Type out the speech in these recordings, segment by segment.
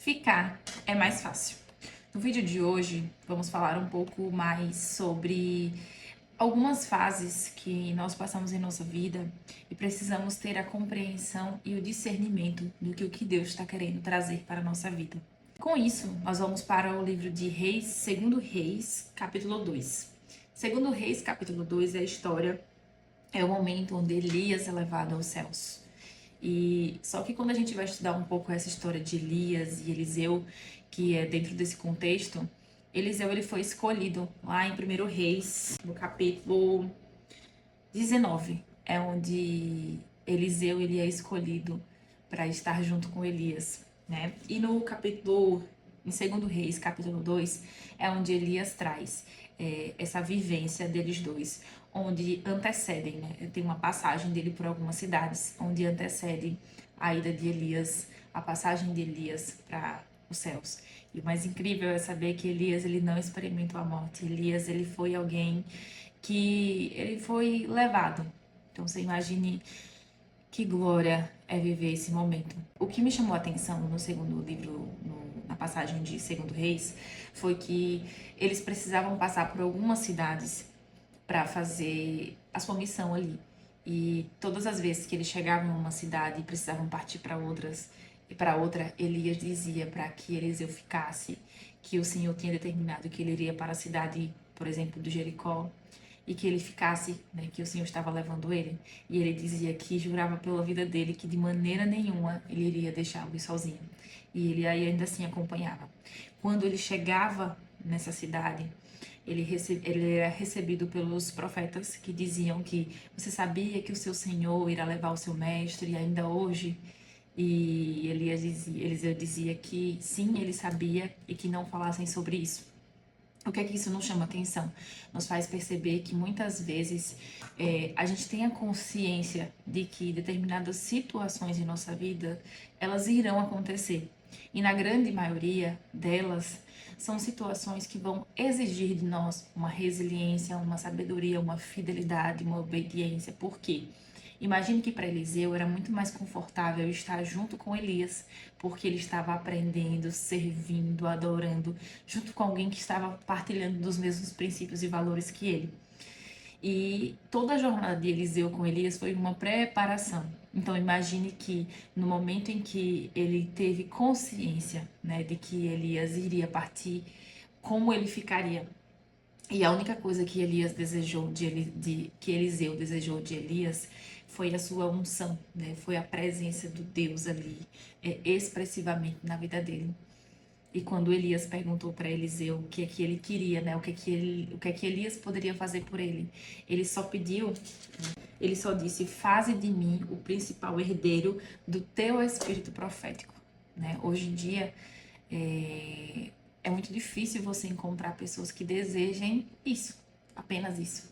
Ficar é mais fácil. No vídeo de hoje, vamos falar um pouco mais sobre algumas fases que nós passamos em nossa vida e precisamos ter a compreensão e o discernimento do que o que Deus está querendo trazer para a nossa vida. Com isso, nós vamos para o livro de Reis, segundo Reis, capítulo 2. Segundo Reis, capítulo 2 é a história, é o momento onde Elias é levado aos céus. E só que quando a gente vai estudar um pouco essa história de Elias e Eliseu, que é dentro desse contexto, Eliseu ele foi escolhido lá em 1 Reis, no capítulo 19, é onde Eliseu ele é escolhido para estar junto com Elias, né? E no capítulo em 2 Reis, capítulo 2, é onde Elias traz essa vivência deles dois, onde antecedem, né? Tem uma passagem dele por algumas cidades, onde antecede a ida de Elias, a passagem de Elias para os céus. E o mais incrível é saber que Elias ele não experimentou a morte. Elias ele foi alguém que ele foi levado. Então você imagine que glória é viver esse momento. O que me chamou a atenção no segundo livro, na passagem de 2 Reis, foi que eles precisavam passar por algumas cidades para fazer a sua missão ali. E todas as vezes que eles chegavam em uma cidade e precisavam partir para outras e para outra, Elias dizia para que Eliseu ficasse, que o Senhor tinha determinado que ele iria para a cidade, por exemplo, de Jericó, e que ele ficasse, né, que o Senhor estava levando ele. E ele dizia que jurava pela vida dele que de maneira nenhuma ele iria deixá-lo ir sozinho. E ele aí ainda assim acompanhava. Quando ele chegava nessa cidade, ele era recebido pelos profetas que diziam que você sabia que o seu Senhor irá levar o seu mestre ainda hoje. E Eliseu dizia que sim, ele sabia e que não falassem sobre isso. O que é que isso nos chama atenção? Nos faz perceber que muitas vezes a gente tem a consciência de que determinadas situações em nossa vida, elas irão acontecer. E na grande maioria delas, são situações que vão exigir de nós uma resiliência, uma sabedoria, uma fidelidade, uma obediência. Por quê? Imagine que para Eliseu era muito mais confortável estar junto com Elias, porque ele estava aprendendo, servindo, adorando, junto com alguém que estava partilhando dos mesmos princípios e valores que ele. E toda a jornada de Eliseu com Elias foi uma preparação. Então imagine que no momento em que ele teve consciência, né, de que Elias iria partir, como ele ficaria. E a única coisa que Elias desejou que Eliseu desejou de Elias foi a sua unção, né? Foi a presença do Deus ali, expressivamente na vida dele. E quando Elias perguntou para Eliseu o que é que ele queria, né? O que é que Elias poderia fazer por ele só pediu, ele só disse: "Faze de mim o principal herdeiro do teu espírito profético", né? Hoje em dia é muito difícil você encontrar pessoas que desejem isso, apenas isso.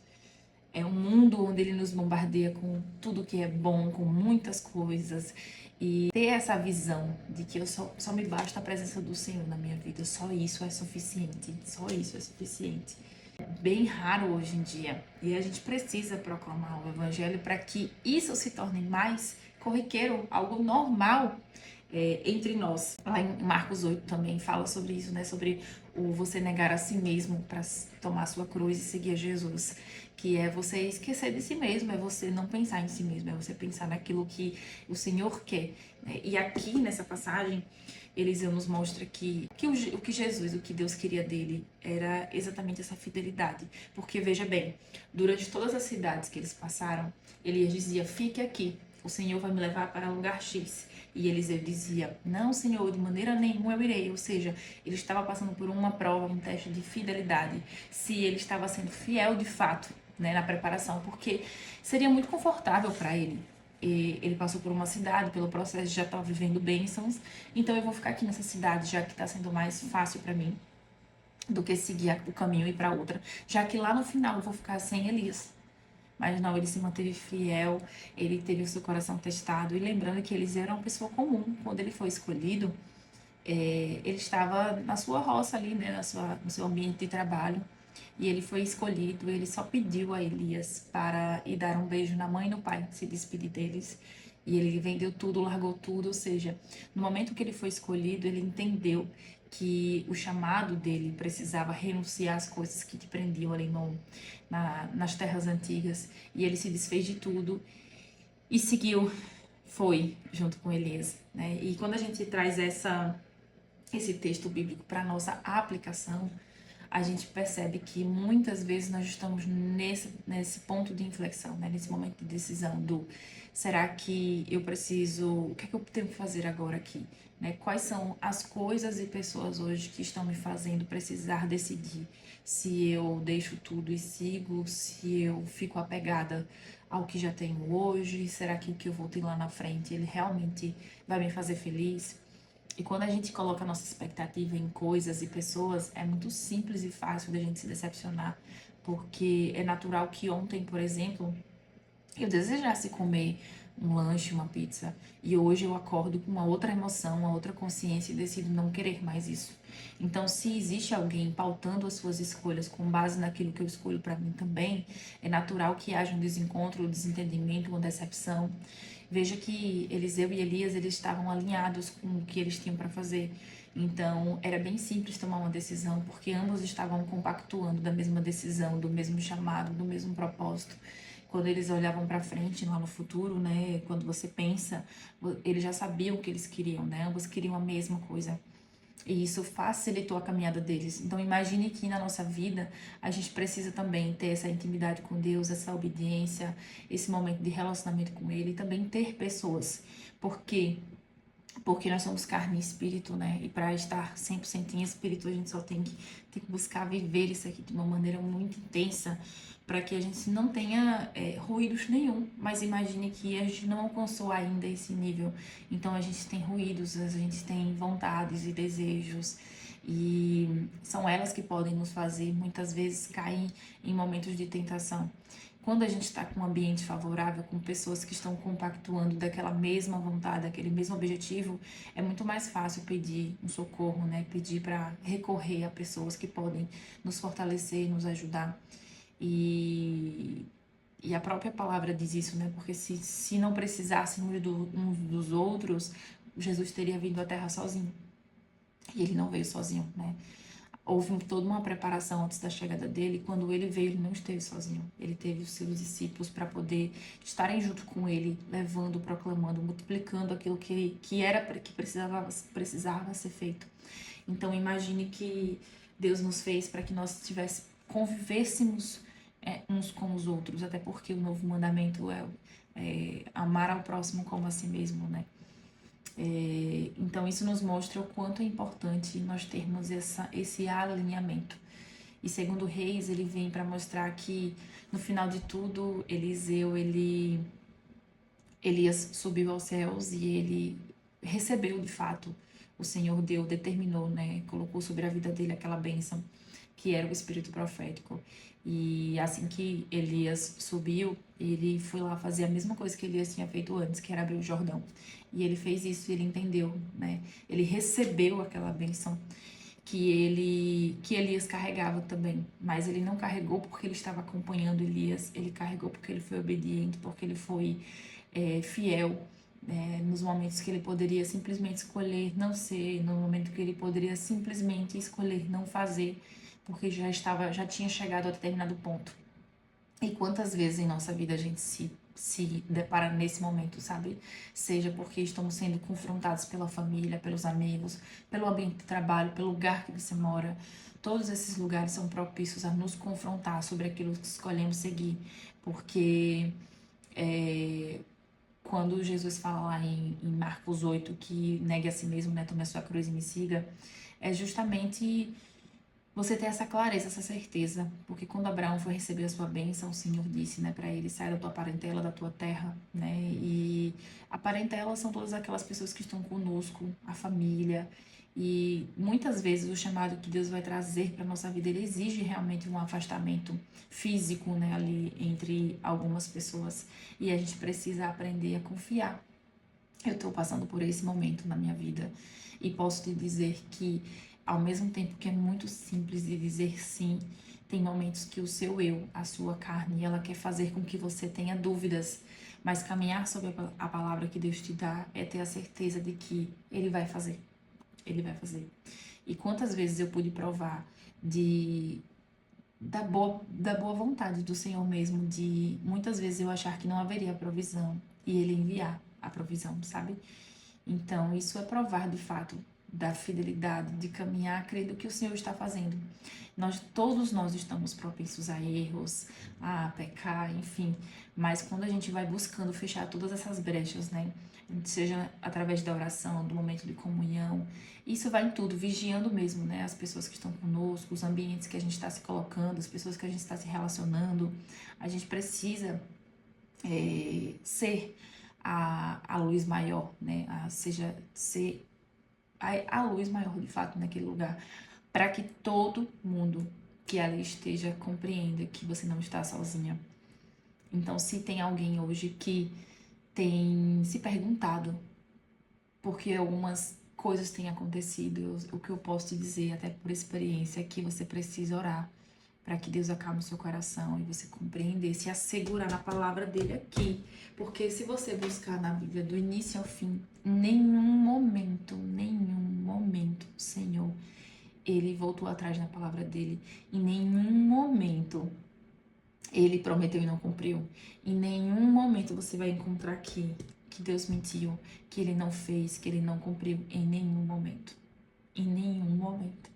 É um mundo onde ele nos bombardeia com tudo que é bom, com muitas coisas. E ter essa visão de que só me basta a presença do Senhor na minha vida, só isso é suficiente, só isso é suficiente. É bem raro hoje em dia. E a gente precisa proclamar o Evangelho para que isso se torne mais corriqueiro, algo normal entre nós. Lá em Marcos 8 também fala sobre isso, né? Sobre o você negar a si mesmo para tomar a sua cruz e seguir a Jesus. Que é você esquecer de si mesmo, é você não pensar em si mesmo, é você pensar naquilo que o Senhor quer, né? E aqui nessa passagem, Eliseu nos mostra o que Jesus, o que Deus queria dele era exatamente essa fidelidade. Porque veja bem, durante todas as cidades que eles passaram, Elias dizia: "Fique aqui, o Senhor vai me levar para lugar X". E Eliseu dizia: "Não, Senhor, de maneira nenhuma eu irei". Ou seja, ele estava passando por uma prova, um teste de fidelidade, se ele estava sendo fiel de fato, né, na preparação, porque seria muito confortável para ele. E ele passou por uma cidade, pelo processo de já estar vivendo bênçãos, então eu vou ficar aqui nessa cidade, já que está sendo mais fácil para mim do que seguir o caminho e ir para outra, já que lá no final eu vou ficar sem Elias. Mas não, ele se manteve fiel, ele teve o seu coração testado. E lembrando que Eliseu era uma pessoa comum. Quando ele foi escolhido, ele estava na sua roça ali, né, no seu ambiente de trabalho. E ele foi escolhido, ele só pediu a Elias para ir dar um beijo na mãe e no pai, se despedir deles. E ele vendeu tudo, largou tudo, ou seja, no momento que ele foi escolhido, ele entendeu que o chamado dele precisava renunciar às coisas que te prendiam ali nas terras antigas, e ele se desfez de tudo e seguiu, foi junto com Elias, né? E quando a gente traz esse texto bíblico para nossa aplicação, a gente percebe que muitas vezes nós estamos nesse ponto de inflexão, né? Nesse momento de decisão do será que eu preciso, o que é que eu tenho que fazer agora aqui? Né? Quais são as coisas e pessoas hoje que estão me fazendo precisar decidir se eu deixo tudo e sigo, se eu fico apegada ao que já tenho hoje, será que o que eu vou ter lá na frente ele realmente vai me fazer feliz? E quando a gente coloca a nossa expectativa em coisas e pessoas, é muito simples e fácil da gente se decepcionar, porque é natural que ontem, por exemplo, eu desejasse comer um lanche, uma pizza, e hoje eu acordo com uma outra emoção, uma outra consciência e decido não querer mais isso. Então, se existe alguém pautando as suas escolhas com base naquilo que eu escolho para mim também, é natural que haja um desencontro, um desentendimento, uma decepção. Veja que Eliseu e Elias, eles estavam alinhados com o que eles tinham para fazer. Então, era bem simples tomar uma decisão, porque ambos estavam compactuando da mesma decisão, do mesmo chamado, do mesmo propósito. Quando eles olhavam para frente, lá no futuro, né, quando você pensa, eles já sabiam o que eles queriam, né? Ambos queriam a mesma coisa. E isso facilitou a caminhada deles. Então, imagine que na nossa vida a gente precisa também ter essa intimidade com Deus, essa obediência, esse momento de relacionamento com Ele e também ter pessoas. Por quê? Porque nós somos carne e espírito, né? E para estar 100% em espírito, a gente só tem que buscar viver isso aqui de uma maneira muito intensa, para que a gente não tenha ruídos nenhum. Mas imagine que a gente não alcançou ainda esse nível. Então a gente tem ruídos, a gente tem vontades e desejos. E são elas que podem nos fazer muitas vezes cair em momentos de tentação. Quando a gente está com um ambiente favorável, com pessoas que estão compactuando daquela mesma vontade, daquele mesmo objetivo, é muito mais fácil pedir um socorro, né? Pedir para recorrer a pessoas que podem nos fortalecer, nos ajudar. E, e a própria palavra diz isso, né? Porque se não precisássemos uns dos outros, Jesus teria vindo à Terra sozinho. E ele não veio sozinho, né? Houve toda uma preparação antes da chegada dele. Quando ele veio, ele não esteve sozinho. Ele teve os seus discípulos para poder estarem junto com ele, levando, proclamando, multiplicando aquilo que precisava ser feito. Então imagine que Deus nos fez para que nós convivêssemos uns com os outros, até porque o novo mandamento é amar ao próximo como a si mesmo, né? Então, isso nos mostra o quanto é importante nós termos esse alinhamento. E segundo Reis, ele vem para mostrar que, no final de tudo, Elias subiu aos céus e ele recebeu, de fato, o Senhor deu, determinou, né? Colocou sobre a vida dele aquela bênção que era o espírito profético. E assim que Elias subiu, ele foi lá fazer a mesma coisa que Elias tinha feito antes, que era abrir o Jordão. E ele fez isso e ele entendeu, né? Ele recebeu aquela bênção que Elias carregava também, mas ele não carregou porque ele estava acompanhando Elias, ele carregou porque ele foi obediente, porque ele foi fiel, nos momentos que ele poderia simplesmente escolher não ser, no momento que ele poderia simplesmente escolher não fazer, porque já tinha chegado a determinado ponto. E quantas vezes em nossa vida a gente se depara nesse momento, sabe? Seja porque estamos sendo confrontados pela família, pelos amigos, pelo ambiente de trabalho, pelo lugar que você mora. Todos esses lugares são propícios a nos confrontar sobre aquilo que escolhemos seguir. Porque quando Jesus fala lá em Marcos 8 que negue a si mesmo, né, tome a sua cruz e me siga, é justamente você ter essa clareza, essa certeza, porque quando Abraão foi receber a sua bênção, o Senhor disse, né, para ele, sai da tua parentela, da tua terra, né, e a parentela são todas aquelas pessoas que estão conosco, a família, e muitas vezes o chamado que Deus vai trazer para nossa vida, ele exige realmente um afastamento físico, né, ali entre algumas pessoas, e a gente precisa aprender a confiar. Eu estou passando por esse momento na minha vida e posso te dizer que, ao mesmo tempo que é muito simples de dizer sim, tem momentos que o seu eu, a sua carne, ela quer fazer com que você tenha dúvidas, Mas caminhar sobre a palavra que Deus te dá é ter a certeza de que Ele vai fazer. Ele vai fazer. E quantas vezes eu pude provar de da boa vontade do Senhor mesmo, de muitas vezes eu achar que não haveria provisão e Ele enviar a provisão, sabe? Então, isso é provar de fato da fidelidade, de caminhar crendo que o Senhor está fazendo. Todos nós estamos propensos a erros, a pecar, enfim, mas quando a gente vai buscando fechar todas essas brechas, né? Seja através da oração, do momento de comunhão, isso vai em tudo, vigiando mesmo, né? As pessoas que estão conosco, os ambientes que a gente está se colocando, as pessoas que a gente está se relacionando. A gente precisa ser a luz maior, né? Ser a luz maior de fato naquele lugar, para que todo mundo que ali esteja compreenda que você não está sozinha. Então, se tem alguém hoje que tem se perguntado por que algumas coisas têm acontecido, o que eu posso te dizer, até por experiência, é que você precisa orar para que Deus acalme o seu coração e você compreender, se assegurar na palavra dele aqui. Porque se você buscar na Bíblia do início ao fim, nenhum momento, o Senhor, ele voltou atrás na palavra dele. Em nenhum momento ele prometeu e não cumpriu. Em nenhum momento você vai encontrar aqui que Deus mentiu, que ele não fez, que ele não cumpriu. Em nenhum momento. Em nenhum momento.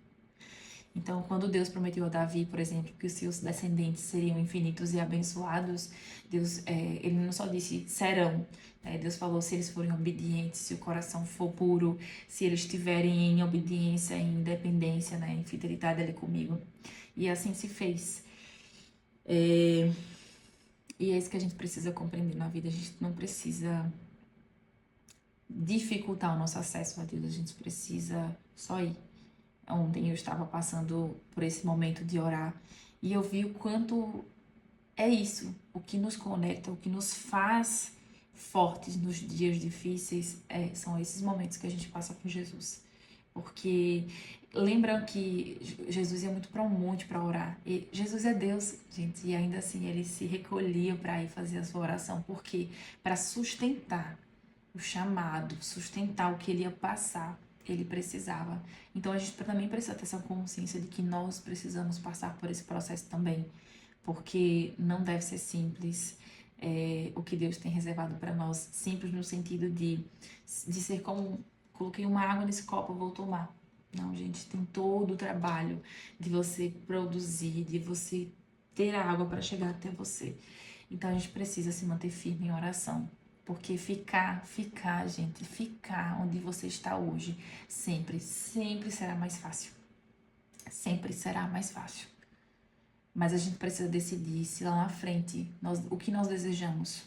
Então, quando Deus prometeu a Davi, por exemplo, que os seus descendentes seriam infinitos e abençoados, Deus, ele não só disse serão, né? Deus falou se eles forem obedientes, se o coração for puro, se eles estiverem em obediência, em independência, né? Em fidelidade ali comigo. E assim se fez. E é isso que a gente precisa compreender na vida. A gente não precisa dificultar o nosso acesso a Deus, a gente precisa só ir. Ontem eu estava passando por esse momento de orar e eu vi o quanto é isso, o que nos conecta, o que nos faz fortes nos dias difíceis, são esses momentos que a gente passa com Jesus. Porque lembram que Jesus ia muito para um monte para orar. E Jesus é Deus, gente, e ainda assim ele se recolhia para ir fazer a sua oração, porque para sustentar o chamado, sustentar o que ele ia passar, ele precisava. Então a gente também precisa ter essa consciência de que nós precisamos passar por esse processo também, porque não deve ser simples. O que Deus tem reservado para nós, simples no sentido de ser como coloquei uma água nesse copo, eu vou tomar. Não, gente, tem todo o trabalho de você produzir, de você ter a água para chegar até você. Então a gente precisa se manter firme em oração. Porque ficar, gente, ficar onde você está hoje, sempre será mais fácil. Sempre será mais fácil. Mas a gente precisa decidir se lá na frente, o que nós desejamos.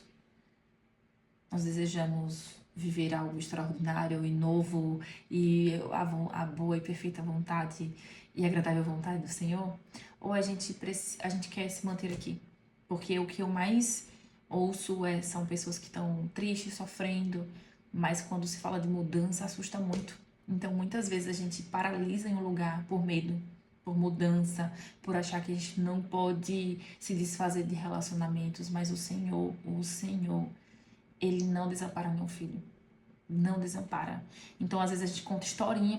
Nós desejamos viver algo extraordinário e novo e a boa e perfeita vontade e agradável vontade do Senhor? Ou a gente quer se manter aqui? Porque o que eu mais ouço são pessoas que estão tristes, sofrendo, mas quando se fala de mudança, assusta muito. Então, muitas vezes a gente paralisa em um lugar por medo, por mudança, por achar que a gente não pode se desfazer de relacionamentos, mas o Senhor, ele não desampara meu filho. Não desampara. Então, às vezes, a gente conta historinha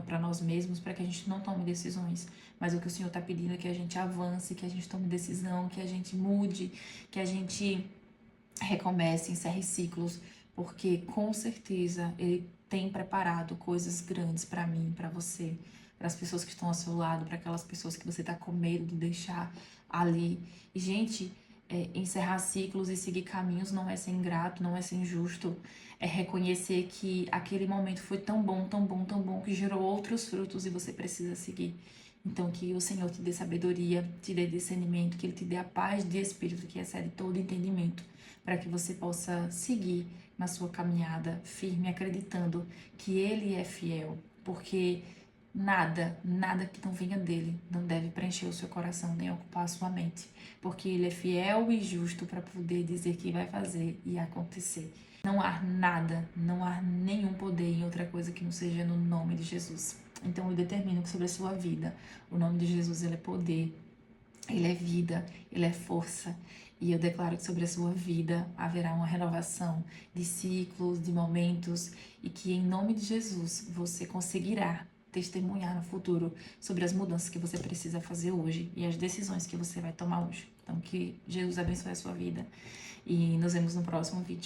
para nós mesmos para que a gente não tome decisões. Mas o que o Senhor está pedindo é que a gente avance, que a gente tome decisão, que a gente mude, que a gente recomece, encerre ciclos, porque com certeza Ele tem preparado coisas grandes para mim, para você, para as pessoas que estão ao seu lado, para aquelas pessoas que você está com medo de deixar ali. E, gente, encerrar ciclos e seguir caminhos não é ser ingrato, não é ser injusto. É reconhecer que aquele momento foi tão bom, tão bom, tão bom, que gerou outros frutos e você precisa seguir. Então, que o Senhor te dê sabedoria, te dê discernimento, que Ele te dê a paz de espírito que excede todo entendimento, para que você possa seguir na sua caminhada firme, acreditando que Ele é fiel, porque nada que não venha dele não deve preencher o seu coração nem ocupar a sua mente, porque ele é fiel e justo para poder dizer que vai fazer e acontecer. Não há nada, não há nenhum poder em outra coisa que não seja no nome de Jesus. Então eu determino que sobre a sua vida, o nome de Jesus, ele é poder, ele é vida, ele é força, E eu declaro que sobre a sua vida haverá uma renovação de ciclos, de momentos, e que em nome de Jesus você conseguirá testemunhar no futuro sobre as mudanças que você precisa fazer hoje e as decisões que você vai tomar hoje. Então, que Jesus abençoe a sua vida e nos vemos no próximo vídeo.